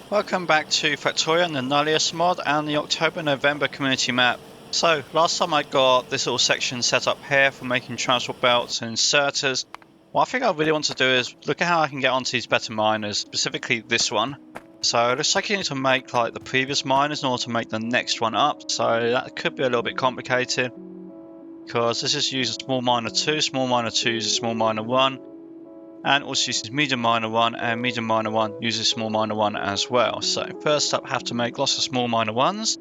Welcome back to Factorio Nullius mod and the October-November community map. So, last time I got this little section set up here for making transport belts and inserters. What I think I really want to do is look at how I can get onto these better miners, specifically this one. So, it looks like you need to make like the previous miners in order to make the next one up. So, that could be a little bit complicated, because this is using small miner 2, small miner 2 uses small miner 1. And also uses medium miner 1, and medium miner 1 uses small miner 1 as well. So first up, I have to make lots of small miner 1s.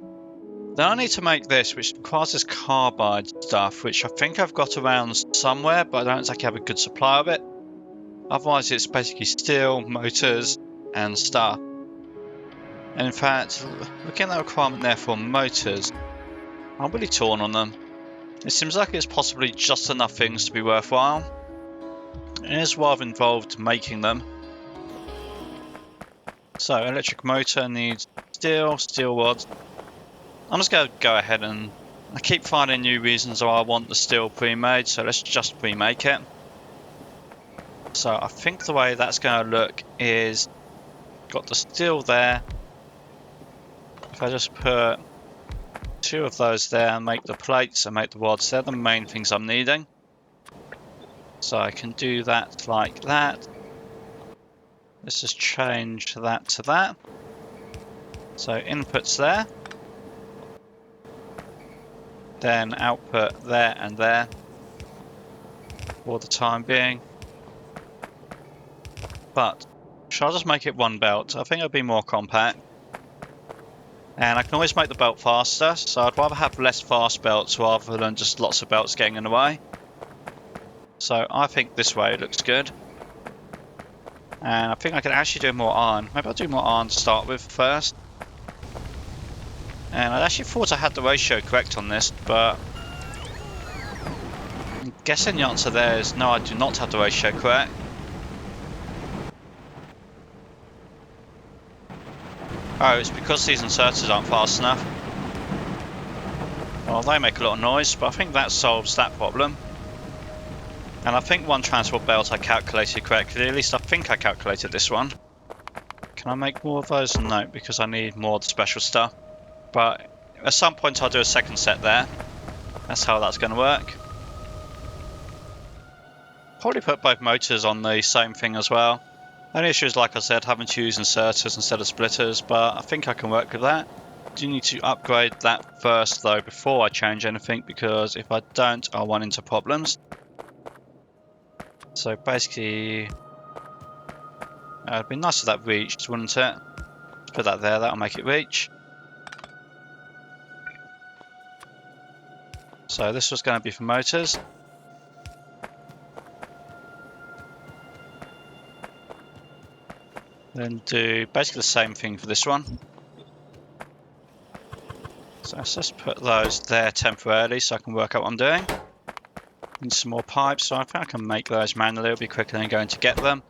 Then I need to make this, which requires this carbide stuff, which I think I've got around somewhere, but I don't exactly have a good supply of it. Otherwise it's basically steel, motors, and stuff. And in fact, looking at that requirement there for motors, I'm really torn on them. It seems like it's possibly just enough things to be worthwhile. It is rather involved making them. So, electric motor needs steel rods. I'm just going to go ahead and I keep finding new reasons why I want the steel pre-made, so let's just pre-make it. So I think the way that's going to look is, got the steel there. If I just put 2 of those there and make the plates and make the rods, they're the main things I'm needing. So I can do that like that. Let's just change that to that. So inputs there. Then output there and there for the time being. But shall I just make it one belt? I think it'll be more compact. And I can always make the belt faster, so I'd rather have less fast belts rather than just lots of belts getting in the way. So I think this way looks good. And I think I can actually do more iron. Maybe I'll do more iron to start with first. And I actually thought I had the ratio correct on this, but I'm guessing the answer there is no, I do not have the ratio correct. Oh, it's because these inserters aren't fast enough. Well, they make a lot of noise, but I think that solves that problem. And I think one transport belt I calculated correctly, at least I think I calculated this one. Can I make more of those? No, because I need more of the special stuff. But at some point I'll do a second set there. That's how that's going to work. Probably put both motors on the same thing as well. Only issue is, like I said, having to use inserters instead of splitters, but I think I can work with that. Do need to upgrade that first though before I change anything, because if I don't I'll run into problems. So basically, it'd be nice if that reached, wouldn't it? Put that there, that'll make it reach. So this was going to be for motors. Then do basically the same thing for this one. So let's just put those there temporarily so I can work out what I'm doing. Need some more pipes, so I think I can make those manually. It'll be quicker than going to get them.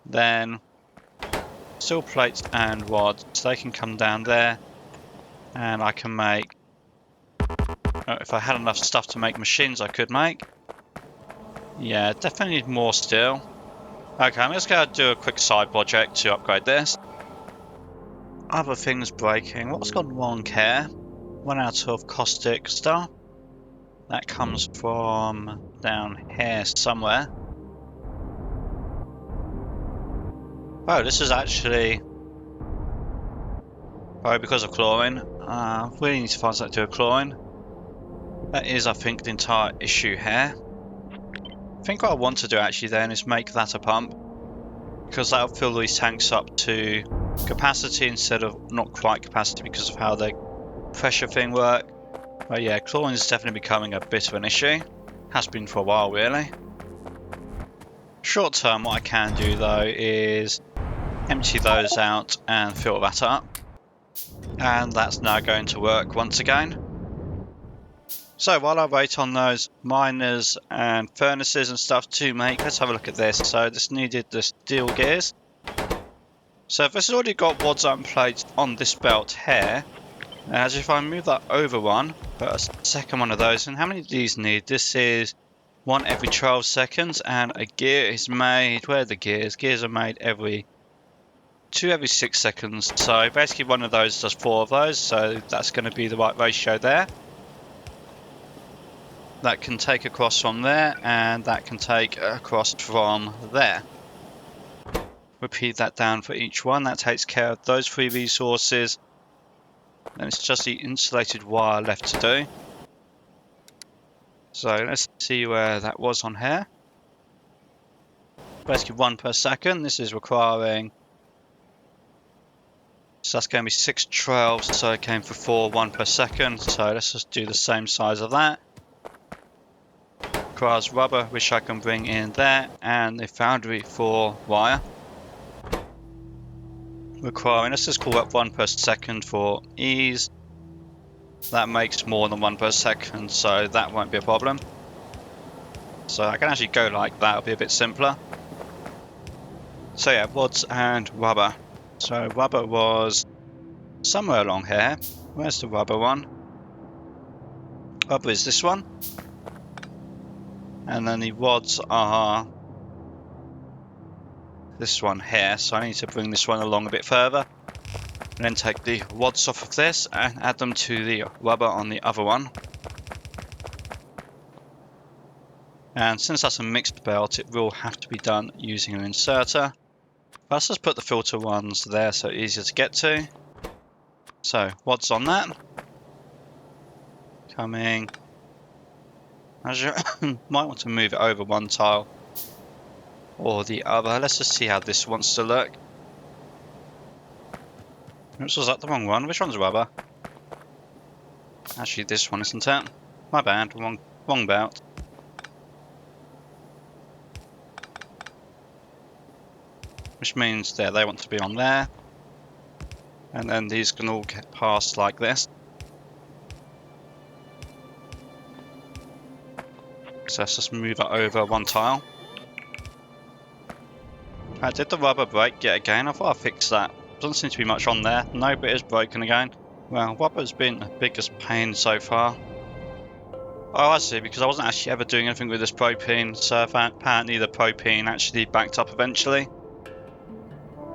Then steel plates and rods, so they can come down there. And I can make, if I had enough stuff to make machines I could make. Yeah, definitely need more steel. Okay, I'm just going to do a quick side project to upgrade this. Other things breaking. What's gone wrong here? 1 out of caustic stuff. That comes from down here somewhere. Oh, this is actually probably because of chlorine. Really need to find something to do with chlorine. That is, I think, the entire issue here. I think what I want to do actually then is make that a pump, because that'll fill these tanks up to capacity instead of not quite capacity because of how the pressure thing works. But yeah, chlorine is definitely becoming a bit of an issue. Has been for a while, really. Short term, what I can do though is empty those out and fill that up. And that's now going to work once again. So while I wait on those miners and furnaces and stuff to make, let's have a look at this. So this needed the steel gears. So if this has already got rods and plates on this belt here, as if I move that over one, put a second one of those, and how many of these need? This is one every 12 seconds, and a gear is made, where are the gears? Gears are made every 2 every 6 seconds. So basically one of those does 4 of those, so that's going to be the right ratio there. That can take across from there, and that can take across from there. Repeat that down for each one. That takes care of those 3 resources. And it's just the insulated wire left to do. So let's see where that was on here. Basically 1 per second. This is requiring, so that's going to be 6 12s, so it came for 4 1 per second. So let's just do the same size of that. Requires rubber, which I can bring in there, and the foundry for wire. Requiring, let's just call that 1 per second for ease. That makes more than 1 per second, so that won't be a problem. So I can actually go like that, it'll be a bit simpler. So yeah, rods and rubber. So rubber was somewhere along here. Where's the rubber one? Rubber is this one. And then the rods are this one here. So I need to bring this one along a bit further. And then take the rods off of this and add them to the rubber on the other one. And since that's a mixed belt, it will have to be done using an inserter. Let's just put the filter ones there so it's easier to get to. So, rods on that. Coming. As you might want to move it over one tile or the other. Let's just see how this wants to look. Oops, was that the wrong one? Which one's rubber? Actually, this one, isn't it? My bad, wrong belt. Which means that they want to be on there. And then these can all get passed like this. So let's just move it over one tile. Did the rubber break yet again? I thought I fixed that. Doesn't seem to be much on there. No, but it is broken again. Well, rubber's been the biggest pain so far. Oh, I see, because I wasn't actually ever doing anything with this propane, so apparently the propane actually backed up eventually.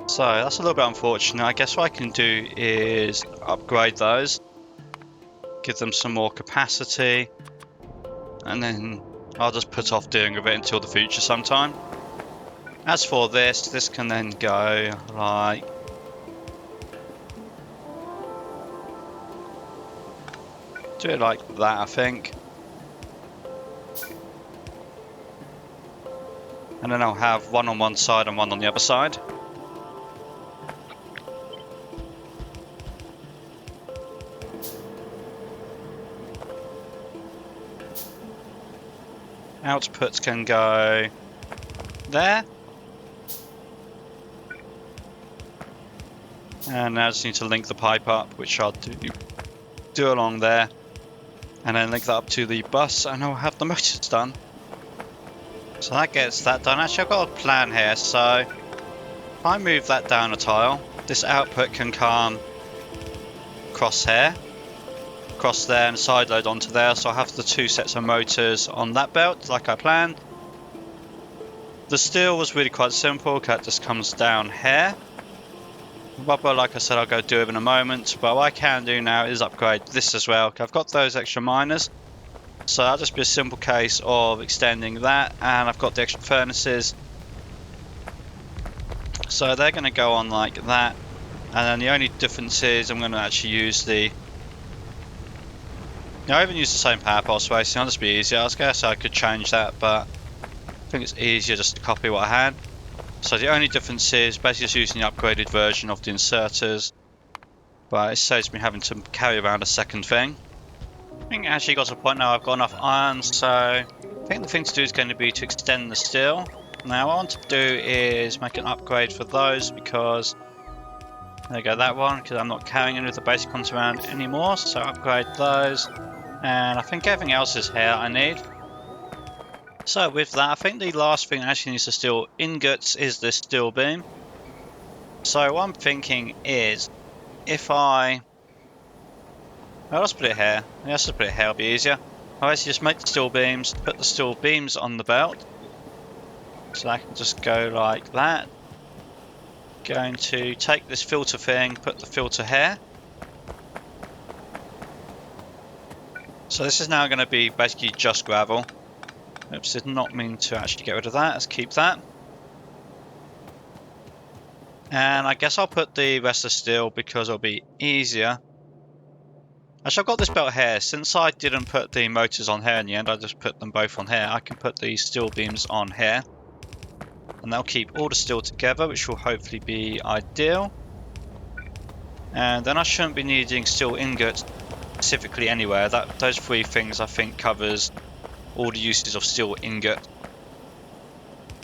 So that's a little bit unfortunate. I guess what I can do is upgrade those, give them some more capacity, and then I'll just put off dealing with it until the future sometime. As for this can then go like do it like that, I think. And then I'll have one on one side and one on the other side. Outputs can go there. And now I just need to link the pipe up, which I'll do along there. And then link that up to the bus, and I'll have the motors done. So that gets that done. Actually, I've got a plan here. So if I move that down a tile, this output can come across here, across there, and side load onto there. So I have the 2 sets of motors on that belt, like I planned. The steel was really quite simple, because it just comes down here. Rubber, like I said, I'll go do it in a moment. But what I can do now is upgrade this as well. I've got those extra miners. So that'll just be a simple case of extending that, and I've got the extra furnaces. So they're going to go on like that, and then the only difference is I'm going to actually use the... Now, I even use the same power pole spacing, I'll just be easier. I guess I could change that, but I think it's easier just to copy what I had. So the only difference is basically just using the upgraded version of the inserters, but it saves me having to carry around a second thing. I think it actually got to a point now I've got enough iron, so I think the thing to do is going to be to extend the steel. Now what I want to do is make an upgrade for those, because there you go, that one, because I'm not carrying any of the basic ones around anymore, so upgrade those. And I think everything else is here I need. So with that, I think the last thing that actually needs the steel ingots is this steel beam. So what I'm thinking is, if I'll just put it here. Let's just put it here, it'll be easier. I'll actually just make the steel beams, put the steel beams on the belt. So I can just go like that. going to take this filter thing, put the filter here. So this is now going to be basically just gravel. Oops, did not mean to actually get rid of that. Let's keep that. And I guess I'll put the rest of steel because it'll be easier. Actually, I've got this belt here. Since I didn't put the motors on here in the end, I just put them both on here. I can put these steel beams on here. And that'll keep all the steel together, which will hopefully be ideal. And then I shouldn't be needing steel ingots specifically anywhere. Those three things I think covers all the uses of steel ingot.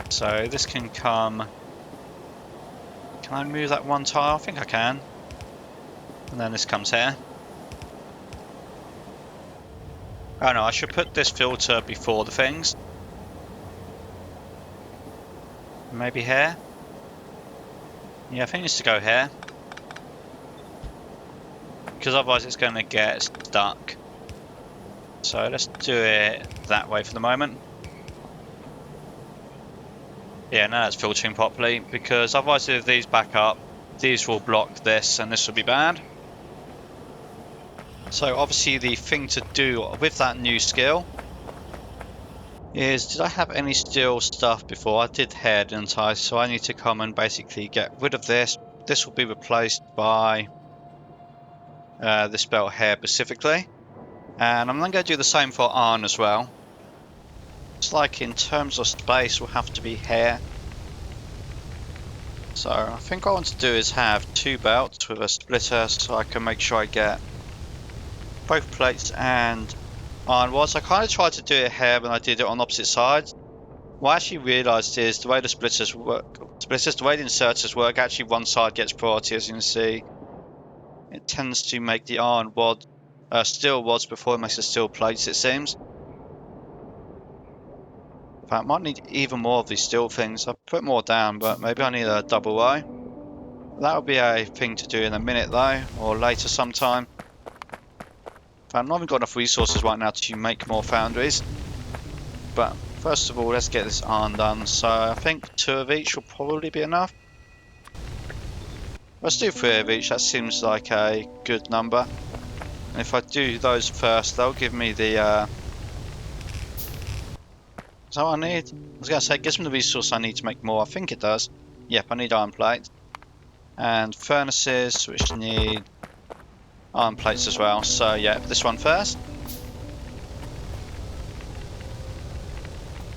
So this can come... Can I move that one tile? I think I can. And then this comes here. Oh no, I should put this filter before the things. Maybe here? Yeah, I think it needs to go here. Because otherwise it's going to get stuck. So let's do it that way for the moment. Yeah, now it's filtering properly, because otherwise if these back up, these will block this and this will be bad. So obviously the thing to do with that new skill is, did I have any steel stuff before? I did hair, didn't I? So I need to come and basically get rid of this. This will be replaced by this belt here specifically. And I'm then going to do the same for iron as well. It's like in terms of space will have to be here. So I think what I want to do is have two belts with a splitter so I can make sure I get both plates and iron rods. I kind of tried to do it here when I did it on opposite sides. What I actually realised is the way the splitters work, the way the inserters work, actually one side gets priority, as you can see. It tends to make the iron rod, steel rods before it makes the steel plates, it seems. In fact, I might need even more of these steel things. I'll put more down, but maybe I need a double O. That'll be a thing to do in a minute though, or later sometime. In fact, I've not even got enough resources right now to make more foundries. But first of all, let's get this iron done. So I think 2 of each will probably be enough. Let's do 3 of each, that seems like a good number. And if I do those first, they'll give me the... Is that what I need? I was going to say, it gives me the resource I need to make more. I think it does. Yep, I need iron plates. And furnaces, which need iron plates as well. So yeah, this one first.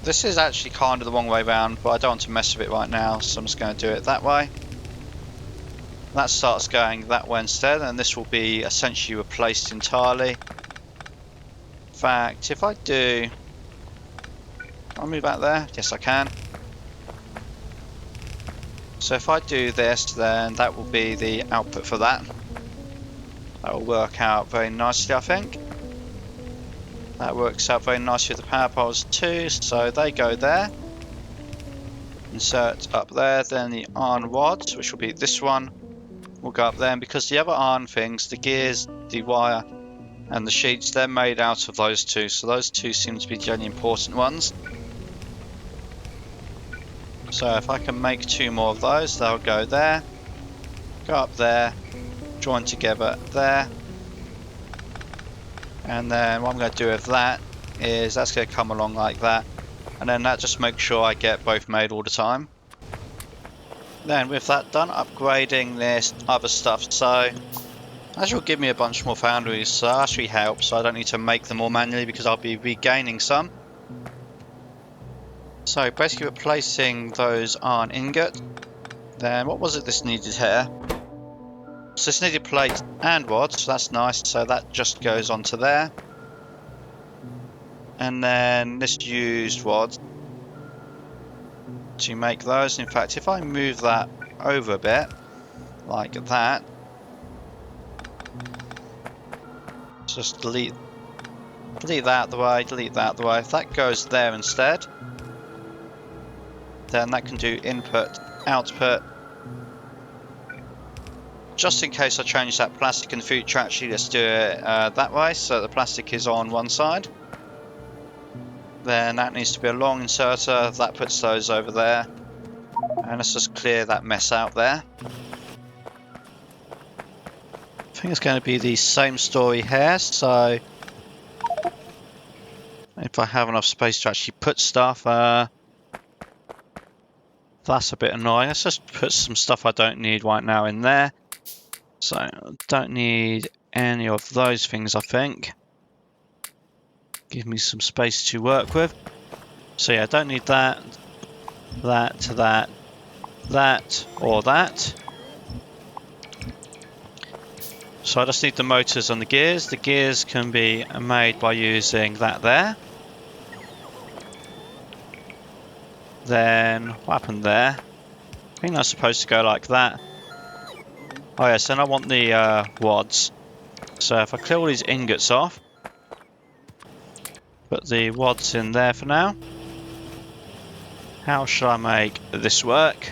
This is actually kind of the wrong way around, but I don't want to mess with it right now, so I'm just going to do it that way. That starts going that way instead, and this will be essentially replaced entirely. In fact, if I do... I'll move back there. Yes, I can. So if I do this, then that will be the output for that. That will work out very nicely, I think. That works out very nicely with the power poles too, so they go there. Insert up there, then the iron rods, which will be this one, will go up there. And because the other iron things, the gears, the wire, and the sheets, they're made out of those two, so those two seem to be the only important ones. So if I can make 2 more of those, they'll go there, go up there, join together there. And then what I'm going to do with that is that's going to come along like that. And then that just makes sure I get both made all the time. Then with that done, upgrading this other stuff. So that will give me a bunch more foundries, so that actually helps. So I don't need to make them all manually because I'll be regaining some. So basically replacing those iron ingot. Then what was it this needed here? So this needed plates and rods, so that's nice. So that just goes onto there. And then this used rods to make those. In fact, if I move that over a bit, like that, just delete that out the way, delete that out the way. If that goes there instead, then that can do input, output. Just in case I change that plastic in the future, actually let's do it that way, so the plastic is on one side. Then that needs to be a long inserter, that puts those over there. And let's just clear that mess out there. I think it's going to be the same story here, so if I have enough space to actually put stuff, that's a bit annoying. Let's just put some stuff I don't need right now in there. So I don't need any of those things, I think. Give me some space to work with. So yeah, I don't need that, that, or that. So I just need the motors and the gears. The gears can be made by using that there. Then, what happened there? I think that's supposed to go like that. Oh yes, then I want the wads. So if I clear all these ingots off, put the wads in there for now. How shall I make this work?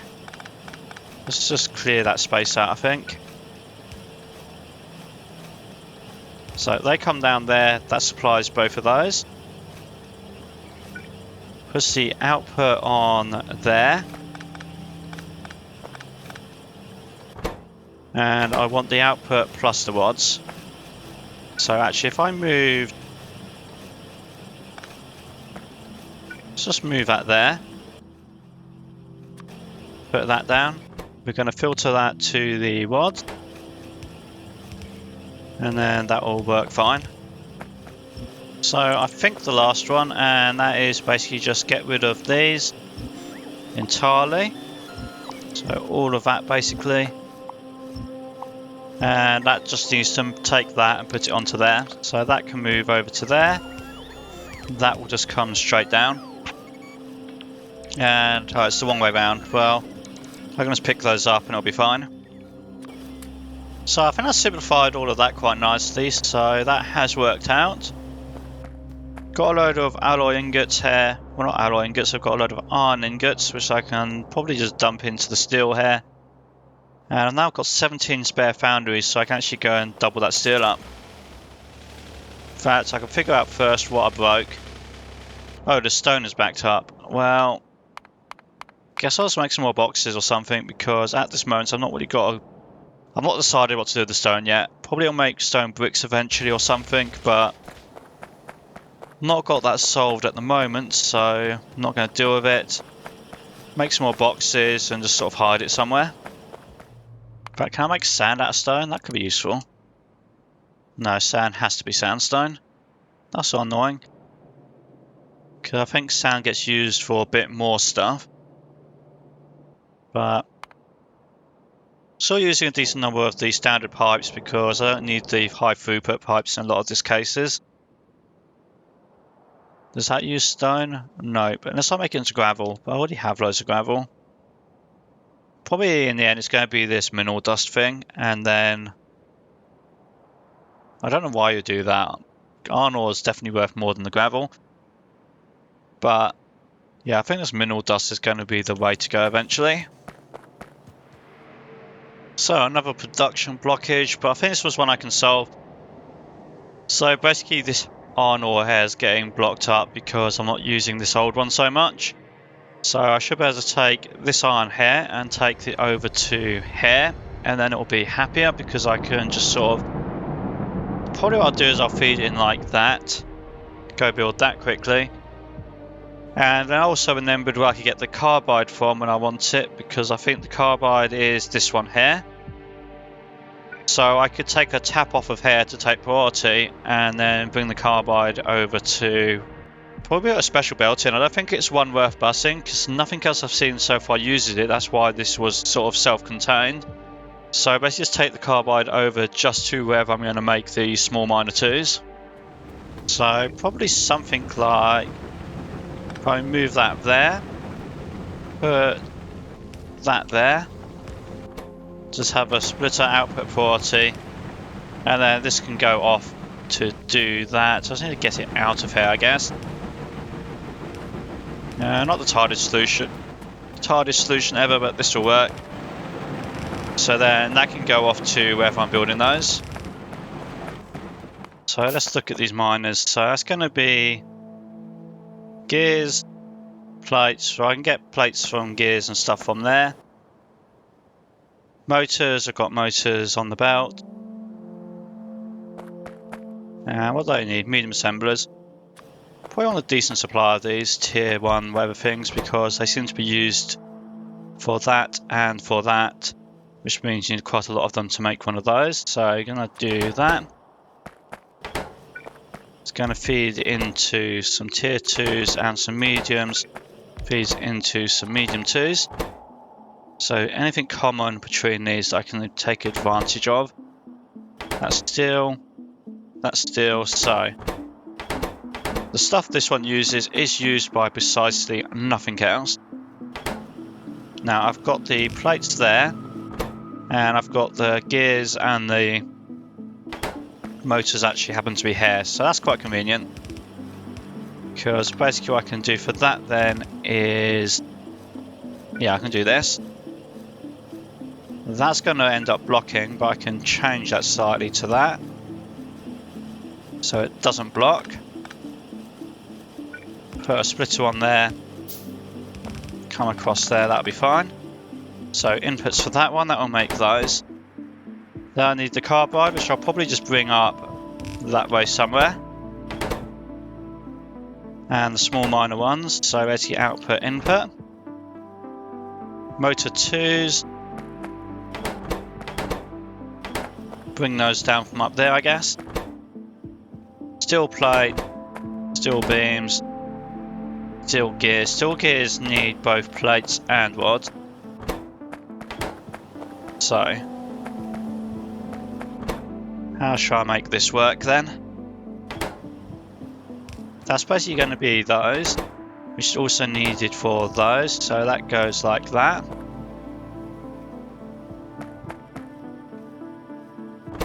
Let's just clear that space out, I think. So they come down there, that supplies both of those. Push the output on there. And I want the output plus the wads. So actually if I move... Let's just move that there. Put that down. We're going to filter that to the wads. And then that will work fine. So I think the last one, and that is basically just get rid of these entirely. So all of that basically. And that just needs to take that and put it onto there. So that can move over to there. That will just come straight down. And oh, it's the wrong way around. Well, I can just pick those up and it'll be fine. So I think I simplified all of that quite nicely. So that has worked out. Got a load of alloy ingots here. Well, not alloy ingots, I've got a load of iron ingots, which I can probably just dump into the steel here. And I've now got 17 spare foundries, so I can actually go and double that steel up. In fact, I can figure out first what I broke. Oh, the stone is backed up. Well, guess I'll just make some more boxes or something, because at this moment I've not really got I've not decided what to do with the stone yet. Probably I'll make stone bricks eventually or something, but not got that solved at the moment, so I'm not going to deal with it. Make some more boxes and just sort of hide it somewhere. In fact, can I make sand out of stone? That could be useful. No, sand has to be sandstone. That's so annoying. Because I think sand gets used for a bit more stuff. But still using a decent number of the standard pipes because I don't need the high throughput pipes in a lot of these cases. Does that use stone? No, but unless I make it into gravel. But I already have loads of gravel. Probably in the end it's going to be this mineral dust thing, and then I don't know why you do that. Iron ore is definitely worth more than the gravel. But yeah, I think this mineral dust is going to be the way to go eventually. So another production blockage, but I think this was one I can solve. So basically this iron ore here is getting blocked up because I'm not using this old one so much. So I should be able to take this iron here and take it over to here, and then it will be happier because I can just sort of... Probably what I'll do is I'll feed it in like that. Go build that quickly. And then also remembered where I could get the carbide from when I want it, because I think the carbide is this one here. So I could take a tap off of here to take priority and then bring the carbide over to probably a special belting. I don't think it's one worth busing because nothing else I've seen so far uses it. That's why this was sort of self-contained. So basically just take the carbide over just to wherever I'm going to make the small minor 2s. So probably something like... Probably move that there. Put that there. Just have a splitter output priority. And then this can go off to do that. So I just need to get it out of here, I guess. Not the TARDIS solution ever, but this will work. So then that can go off to wherever I'm building those. So let's look at these miners. So that's going to be gears plates, so I can get plates from gears and stuff from there. Motors, I've got motors on the belt. And what do I need? Medium assemblers. Probably want a decent supply of these, tier 1 whatever things, because they seem to be used for that and for that, which means you need quite a lot of them to make one of those. So you're going to do that. It's going to feed into some tier 2s and some mediums, feeds into some medium 2s. So anything common between these I can take advantage of. That's steel, so the stuff this one uses is used by precisely nothing else. Now I've got the plates there, and I've got the gears and the motors actually happen to be here, so that's quite convenient. Because basically what I can do for that then is, yeah, I can do this. That's going to end up blocking, but I can change that slightly to that, so it doesn't block. Put a splitter on there, come across there, that'll be fine. So inputs for that one, that will make those. Then I need the carbide, which I'll probably just bring up that way somewhere. And the small minor ones, so there's the output input. Motor 2s. Bring those down from up there, I guess. Steel plate, steel beams, steel gears. Steel gears need both plates and rods. So, how shall I make this work then? That's basically going to be those, which is also needed for those, so that goes like that.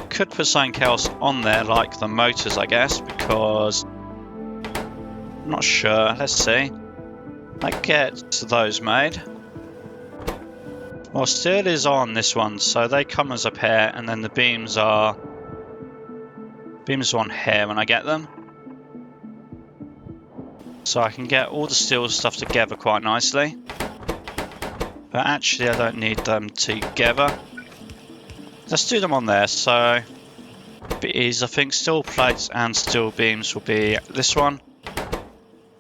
Could put something else on there, like the motors, I guess, because I'm not sure. Let's see. Let's get those made. Well, steel is on this one, so they come as a pair, and then the beams are on here when I get them. So I can get all the steel stuff together quite nicely. But actually I don't need them together. Let's do them on there, so it is, I think steel plates and steel beams will be this one.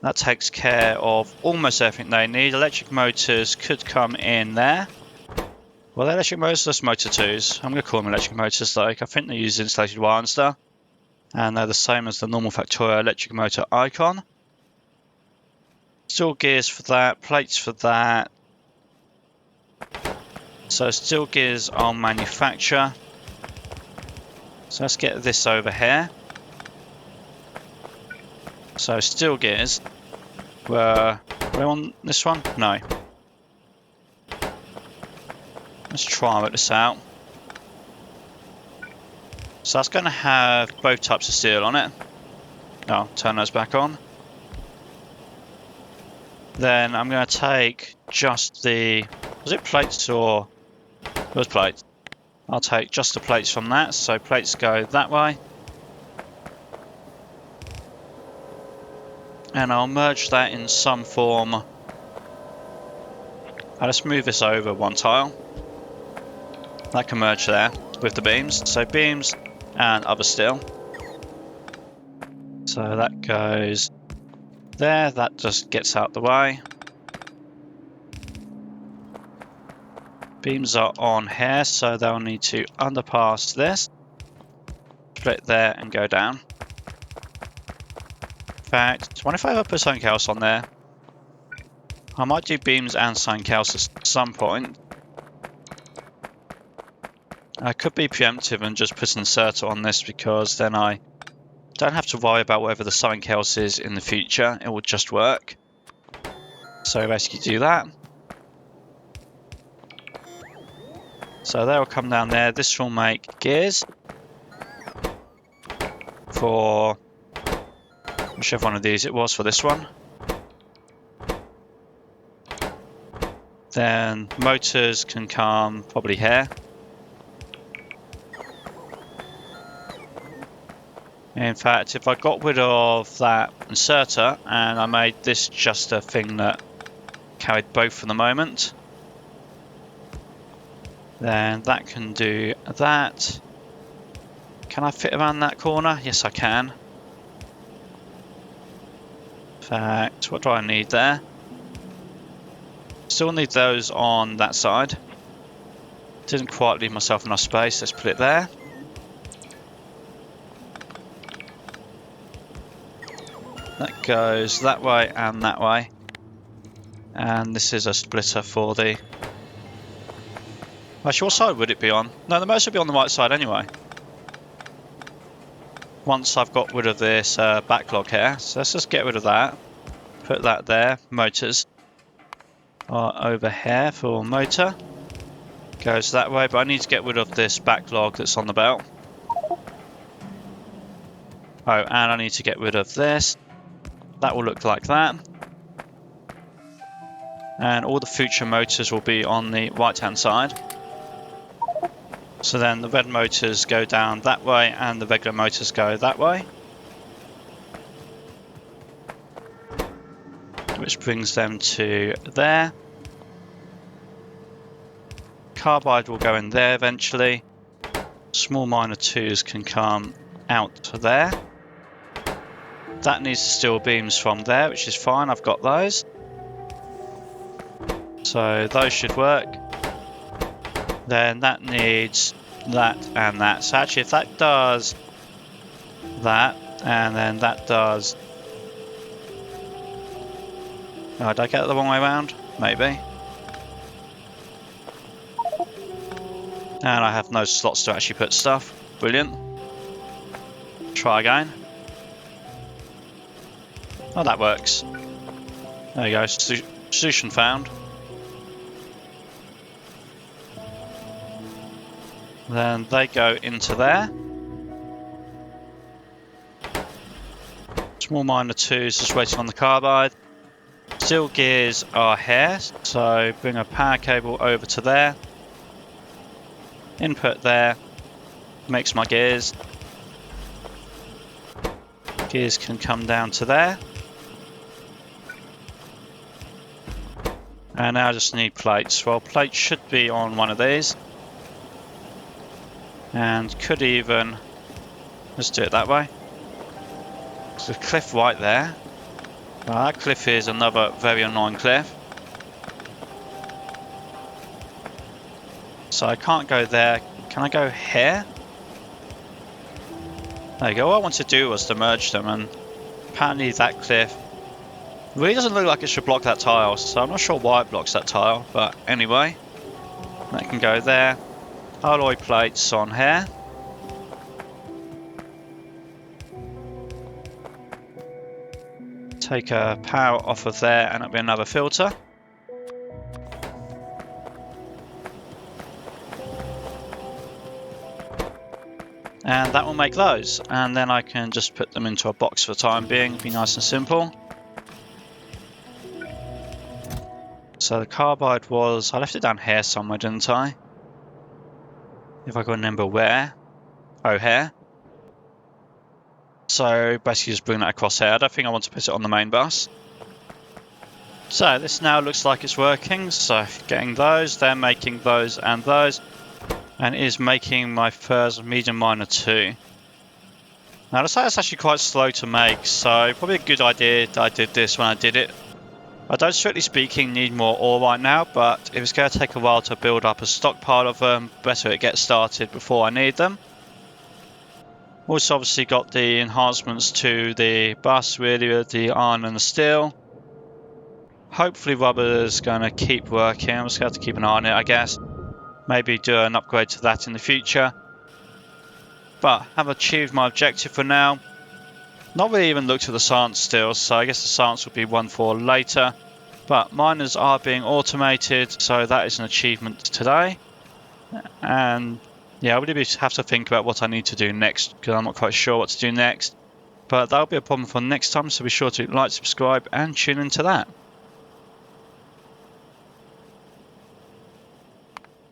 That takes care of almost everything they need. Electric motors could come in there. Well, they're electric motors, that's motor 2s. I'm going to call them electric motors though. I think they use insulated wire and stuff. And they're the same as the normal Factorio electric motor icon. Steel gears for that, plates for that. So steel gears I'll manufacture. So let's get this over here. So steel gears were we on this one? No. Let's try and work this out. So that's going to have both types of steel on it. I'll turn those back on. Then I'm going to take just the, was it plates or, it was plates. I'll take just the plates from that, so plates go that way. And I'll merge that in some form. I'll just move this over one tile. That can merge there with the beams. So beams and other steel. So that goes there, that just gets out the way. Beams are on here, so they'll need to underpass this, split there and go down. In fact, what if I ever put something else on there? I might do beams and something else at some point. I could be preemptive and just put an inserter on this, because then I don't have to worry about whatever the something else is in the future. It will just work. So basically do that. So they'll come down there. This will make gears for whichever one of these it was for this one. Then motors can come probably here. In fact, if I got rid of that inserter and I made this just a thing that carry both for the moment. Then that can do that. Can I fit around that corner? Yes, I can. In fact, what do I need there? Still need those on that side. Didn't quite leave myself enough space. Let's put it there. That goes that way and that way. And this is a splitter for the... Actually, what side would it be on? No, the motor would be on the right side anyway. Once I've got rid of this backlog here. So let's just get rid of that. Put that there. Motors are over here for motor. Goes that way, but I need to get rid of this backlog that's on the belt. Oh, and I need to get rid of this. That will look like that. And all the future motors will be on the right hand side. So then the red motors go down that way and the regular motors go that way. Which brings them to there. Carbide will go in there eventually. Small minor 2s can come out to there. That needs steel beams from there, which is fine. I've got those. So those should work. Then that needs that and that. So actually if that does that and then that does... Oh, did I get it the wrong way around? Maybe. And I have no slots to actually put stuff. Brilliant. Try again. Oh, that works. There you go. Solution found. Then they go into there. Small minor 2s just waiting on the carbide. Steel gears are here, so bring a power cable over to there. Input there. Makes my gears. Gears can come down to there. And now I just need plates. Well, plates should be on one of these. And could even... Let's do it that way. There's a cliff right there. Well, that cliff is another very annoying cliff. So I can't go there. Can I go here? There you go. All I wanted to do was to merge them, and apparently that cliff really doesn't look like it should block that tile, so I'm not sure why it blocks that tile, but anyway. That can go there. Alloy plates on here. Take a power off of there and it'll be another filter. And that will make those. And then I can just put them into a box for the time being. Be nice and simple. So the carbide was... I left it down here somewhere, didn't I? If I can remember where. Oh, here. So basically just bring that across here. I don't think I want to put it on the main bus. So this now looks like it's working. So getting those, they're making those and those. And it is making my first medium minor 2. Now the site's actually quite slow to make, so probably a good idea that I did this when I did it. I don't, strictly speaking, need more ore right now, but if it's going to take a while to build up a stockpile of them, better it gets started before I need them. Also obviously got the enhancements to the bus really with the iron and the steel. Hopefully rubber is going to keep working. I'm just going to have to keep an eye on it, I guess. Maybe do an upgrade to that in the future. But have achieved my objective for now. Not really even looked at the science still, so I guess the science will be one for later. But miners are being automated, so that is an achievement today. And yeah, I really have to think about what I need to do next, because I'm not quite sure what to do next. But that'll be a problem for next time, so be sure to like, subscribe and tune into that.